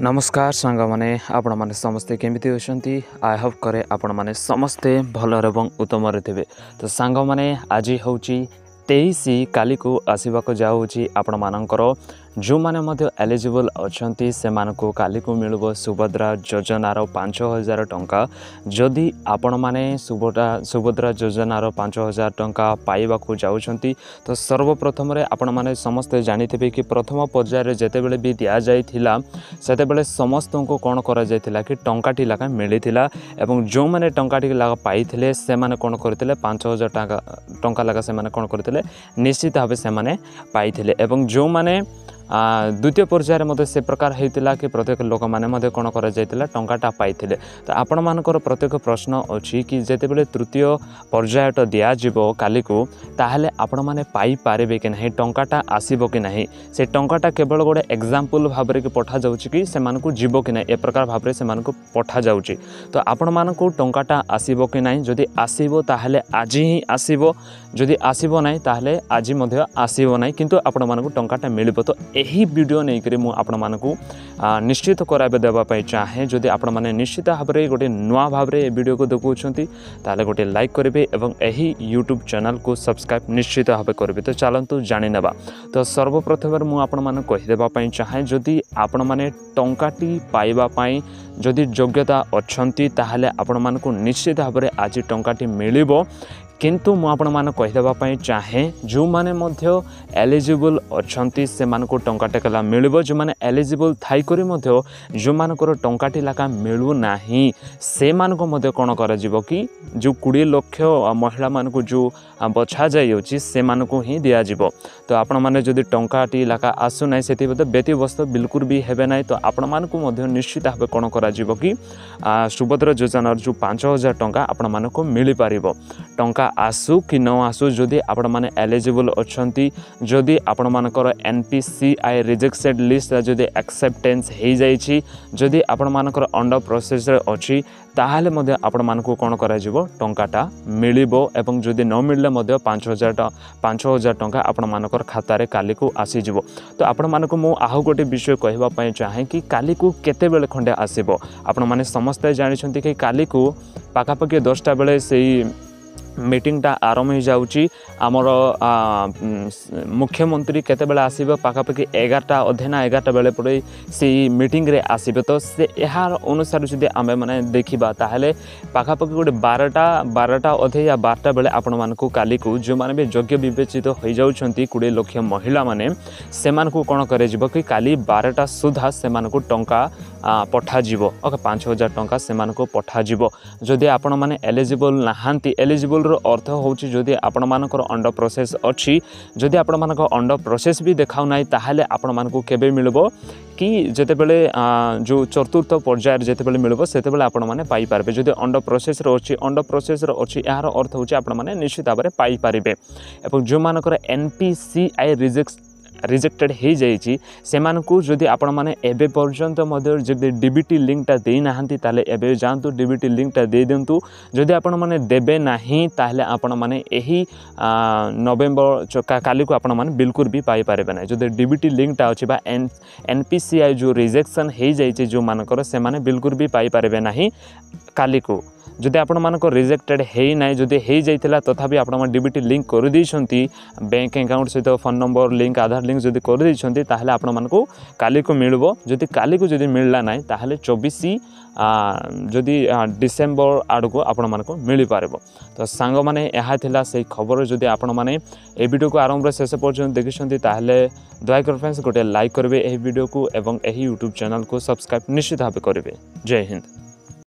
नमस्कार सांग माने आपण माने समस्ते केमिति होछंती। आई होप करे आपण माने समस्ते भलर एवं उत्तम थे। तो सांग माने आज होची 23 काली को आसवा को जाऊँगी आपण मानकर जो माने मध्य एलिजिबल अछंती से मानको काली को मिलबो सुभद्रा योजनार 5000 टंका। जदि आपण माने सुभद्रा योजनार 5000 टंका पाइबा को जाउछंती तो सर्वप्रथम रे आपण माने समस्त जानिथिबे कि प्रथम पर्याय रे जेतेबेले भी दिया जाइथिला सेतेबेले समस्त को कोन करा जाइथिला कि टंकाटी लागा मिलिथिला एवं जो माने टंकाटी लागा पाइथिले से माने कोन करथिले 5000 टंका लागा से माने कोन करथिले निश्चित भाव से माने पाइथिले एवं जो माने द्वितीय पर्यायर मध्य से प्रकार होता कि प्रत्येक लोक मैंने कौन कर टंकाटा पाई। तो आपण मानकर प्रत्येक प्रश्न अच्छी कि जितेबाला तृतीय पर्यायट दिज्व काली को ताहले आपण मैंने पाइपारे कि ना टंकाटा आसब कि ना से टंकाटा केवल गोटे एग्जाम्पल भाव में पठा जाऊँगी कि से जीव कि ना ए प्रकार भाव में से पठा जाऊँगी। तो आपण मानक टंकाटा आसब कि ना जदि आसब ताहले आज ही आसब जदि आसब ना ताहले आज आसब ना किंतु आपण मानक टंकाटा मिलिबो। तो यही वीडियो नहीं करी मु आपण मानकु निश्चित कराबे देबा पई चाहे जदि आपण माने निश्चित भाव में गोटे नुआ भाव में वीडियो को देखुछंती ताले गोटे लाइक करेंगे एवं यही यूट्यूब चैनल को सब्सक्राइब निश्चित भाव करेंगे। तो चलतु जानि नेबा। तो सर्वप्रथम मु आपण माने कहि देबा पई चाहे जदि आपण माने टंकाटी पाइबा पई जदि योग्यता अछंती ताहले आपण मानकु निश्चित भाव में आज टंकाटी मिलिबो। किंतु मु आपण मान कहिदेबा पई चाहे जो माने मध्य एलिजिबल अछंती से मानको टंकाटे कला मिलिबो। जो माने एलिजिबल थाई करी मध्य जो मानकर टंकाटी लाका मिलु नाही से मानको मध्य कोन करा जिवो कि जो 20 लाख महिला मानको जो बछा जाइयोची से मानको ही दिया जिवो। तो आपण माने जदि टंकाटी लाका आसु नाही सेति व्यतिव्यस्त बिल्कुल भी हेबे नाही। तो आपण मानको मध्य निश्चित भाबे कोन करा जिवो कि सुभद्रा योजनार जो 5000 टंका आपण मानको मिली पारिबो। टंका आसु कि न आसु जदि आपण माने एलिजिबल अछंती जदि आपण मानकर NPCI रिजेक्टेड लिस्ट जदि एक्सेप्टेंस हो जाइछि जदि आपण मानकर अंडर प्रोसेस रे अछि ताहले मध्य आपण मानकु कोन करा जिवो टंकाटा मिलिबो एवं जदि न मिलले मध्य 5000 टंका आपण मानकर खाता रे काली को आसी जिवो। तो आपण मानकु मु आहु गोटे विषय कहबा पई चाहे कि काली को केते बेले खंडे आसीबो। आपण माने समस्त जानि छथि कि काली को पाखापाखि 10टा बेले सेही मीटिंगटा आरंभ हो जाऊँगी। आमर मुख्यमंत्री केते बेले आसीबो पाखापाखि 11टा अधे ना 11टा बेले पड़े से मीटिंग रे आसीबे। तो से यार अनुसार जदि आमे माने देखिबा ताहले पाखापाखि गोटे 12टा अधे या 12टा बेले आपण मानकु काली को जो माने भी योग्य विवेचित हो जाउछंती 20 लाख महिला माने से मानकु कोन करे जिवो कि काली 12टा सुधा से मानकु टंका पठा जिवो। ओके 5000 टंका से मानकु पठा जिवो। जदि आपण माने एलिजिबल नाहांती एलिजिबल रो अर्थ होची जदि आपण मानकर अंडर प्रोसेस अछि जदि आपण मानकर अंडर प्रोसेस भी देखाउ नाही ताहले आपण मानकु केबे मिलबो कि जेते बेले जो चतुर्थ पर्याय जेते बेले मिलबो सेते बेले आपण माने पाई पारबे। जदि अंडर प्रोसेस रो अछि यार अर्थ होची आपण माने निश्चित भाबरे पाई पारिबे। एवं जो मानकर NPCI रिजेक्टेड हो जाइछि से मानकु जदि आपण माने एबे पर्यंत मध्य जदि डीबीटी लिंकटा देई नाहंती ताले एबे जानतु डीबीटी लिंकटा दे दियंतु। जदि आपण माने देबे नाही ताले आपण माने एही नवेम्बर काली को आपण माने बिल्कुल भी पाई पारेबे नाही। जदि डीबीटी लिंकटा अछि बा NPCI जो रिजेक्शन हो जाइछि जो मानकर से माने बिल्कुल भी पाई पारेबे नाही काली को। जदि आपण मानक रिजेक्टेड है ना जदि हो जाइथिला तथापि आपण माने डीबीटी लिंक कर दैछंती बैंक अकाउंट सहित फोन नंबर लिंक आधार लिंक जदि कर दैछंती ताहले आपण मानकु काली को मिलबो। जदि काली को जदि मिलला नाही ताहले 24 जदि डिसेम्बर आड़ को आपण मानकु मिली पारबो। तो सांग माने यहा थिला से खबर जदि आपण माने ए वीडियो को आरंभ शेष पर्यंत देखिछंती ताहले दयाकर फ्रेंड्स गोटे लाइक करबे ए वीडियो को एवं एही यूट्यूब चैनल को सब्सक्राइब निश्चित भाबे करबे। जय हिंद।